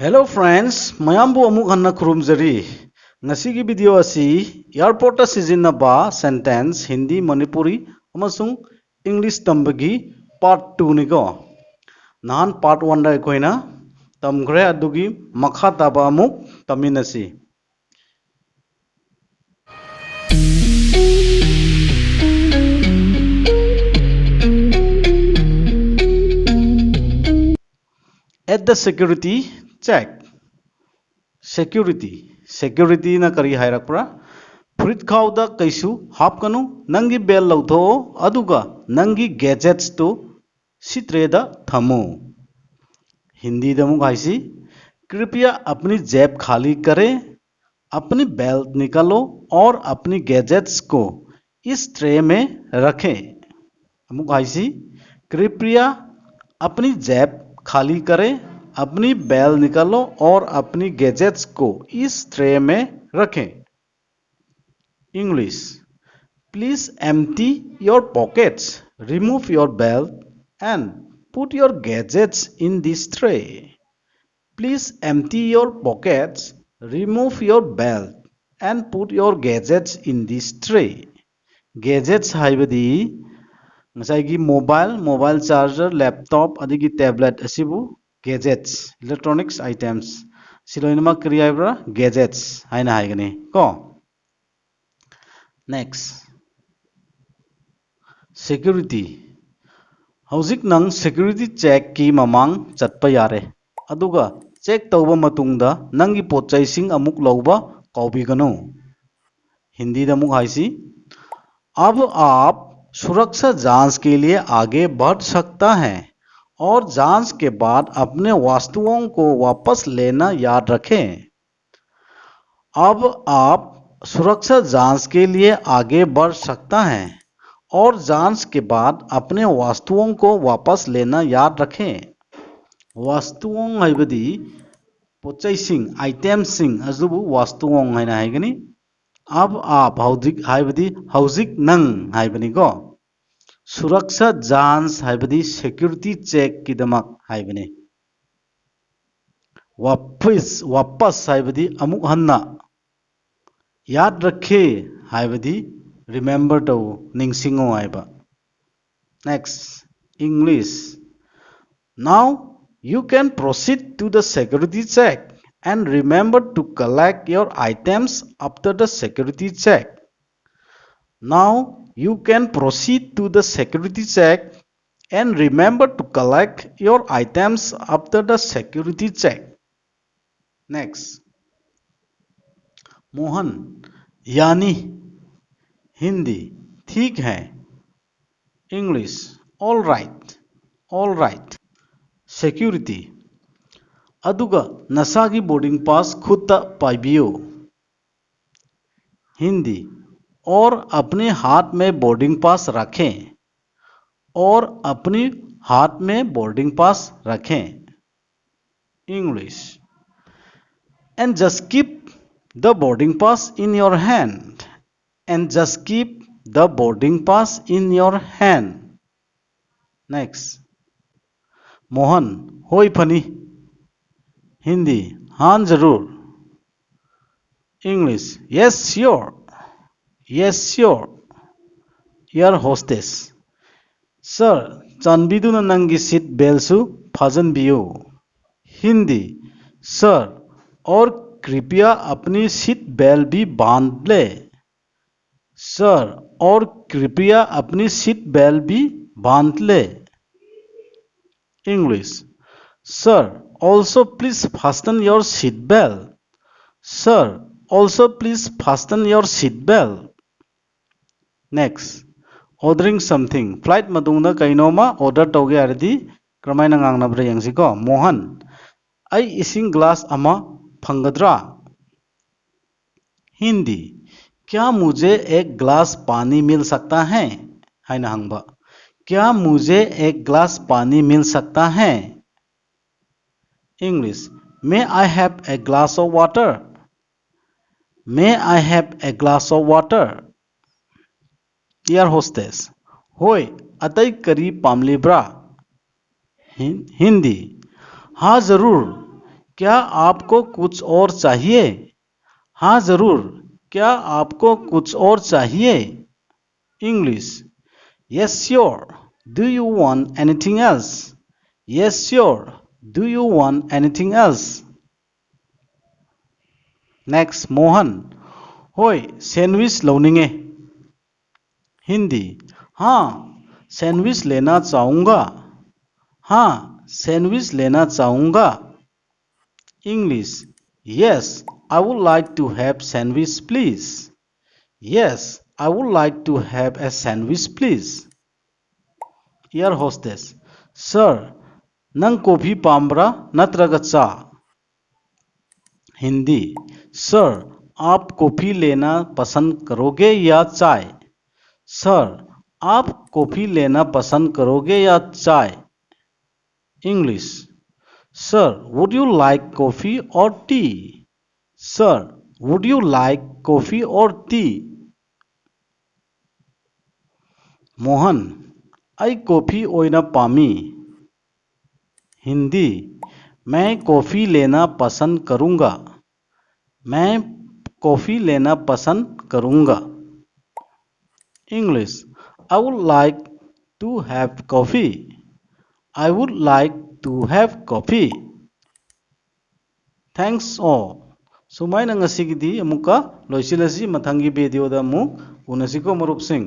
Hello friends, mayambu amuk hanna khurumjari. Ngasigi video asi airport ta sizinaba sentence Hindi, Manipuri amasung English tambagi part 2 ni go. Nahan part 1 da koina tamgre adugi makha taba amuk taminasi. At the security check. Security na kari hairakpra. Furit khauda kaisu hapkanu nangi bell lautho aduga nangi gadgets to sitreda thamo. Hindi दमुक हाइसी कृपया अपनी जेब खाली करें, अपनी belt निकालो और अपनी गैजेट्स को इस ट्रे में रखें. अमुक हाइसी कृपया अपनी जेब खाली करें, अपनी बेल निकालो और अपनी गैजेट्स को इस ट्रे में रखें. English. Please empty your pockets, remove your belt and put your gadgets in this tray. Please empty your pockets, remove your belt and put your gadgets in this tray. Gadgets haibadi ngasai mobile charger, laptop adigi tablet asibu gadgets, electronics items. Siloinama kriya ibra gadgets haina haigani ko. Next. Security. Hauzik nang security check ki mamang chatpa yare. Aduga check tauba matungda nangi pochai sing amuk lauba kaubigano. Hindi दमुक हाइसी अब आप सुरक्षा जांच के लिए आगे बढ़ सकता है और जांच के बाद अपने वस्तुओं को वापस लेना याद रखें. अब आप सुरक्षा जांच के लिए आगे बढ़ सकता है और जांच के बाद अपने वस्तुओं को वापस लेना याद रखें. वस्तुओं हाइबदी पोचैसिंग आइटम्सिंग अजुबु वस्तुओं हाइना हाइगनी. अब आप हौजिक नंग हाइबनी को. सुरक्षा जांच हाइबदी सिक्योरिटी चेक की दमक हाइबनी. वापस हाइबदी अमुक हन्ना. याद रखे हाइबदी remember to ningsingo aiba. Next, English. Now you can proceed to the security check and remember to collect your items after the security check. Now you can proceed to the security check and remember to collect your items after the security check. Next, Mohan यानी हिंदी ठीक है. English. All right. Security. अदुगा नसागी boarding pass खुद पाइबियो. हिंदी. और अपने हाथ में बोर्डिंग पास रखें. और अपनी हाथ में बोर्डिंग पास रखें. English. And just keep the boarding pass in your hand. And just keep the boarding pass in your hand. Next. Mohan होई फनी. हिंदी हाँ जरूर. English. Yes sure. Air hostess. Sir चांदबिदुना नंगी सीट बेल्ट सु फजन बियो. Hindi. Sir और कृपया अपनी सीट बेल्ट भी बांध ले. सर और कृपया अपनी सीट बेल्ट भी बांध ले. English. Sir, also please fasten your seat belt. Sir, also please fasten your seat belt. Next, ordering something. Flight matungda kainoma order tauge ardi kramaina ngangnabra yangsiko. Mohan, ai ising glass ama fangadra. Hindi. क्या मुझे एक glass पानी मिल सकता है. हाइना हंगबा. क्या मुझे एक glass पानी मिल सकता है. English. May I have a glass of water? May I have a glass of water? Air hostess. होय अतई करी पामलीब्रा. हिंदी. हाँ जरूर. क्या आपको कुछ और चाहिए? हाँ जरूर, क्या आपको कुछ और चाहिए? English, Yes, sure. Do you want anything else? Yes, sure. Do you want anything else? Next, Mohan, होय सैंडविच लौनिंगे। हिंदी, हाँ सैंडविच लेना चाहूँगा। हाँ सैंडविच लेना चाहूँगा। English, Yes, I would like to have sandwich please. Yes, I would like to have a sandwich please. Air hostess, sir नंग coffee पाम्ब्रा नत्रगा चा? Hindi, sir आप कॉफी लेना पसंद करोगे या चाय? सर आप कॉफी लेना पसंद करोगे या चाय? English, sir would you like coffee or tea? Sir would you like coffee or tea? मोहन, आई कॉफी ओइना पामी। हिंदी, मैं कॉफी लेना पसंद करूंगा। मैं कॉफी लेना पसंद करूंगा। English, I would like to have coffee. I would like to have coffee. Thanks all. सुमाइना ngasiगidi amuka loisilasi mathangi video da mu unasiko marup sing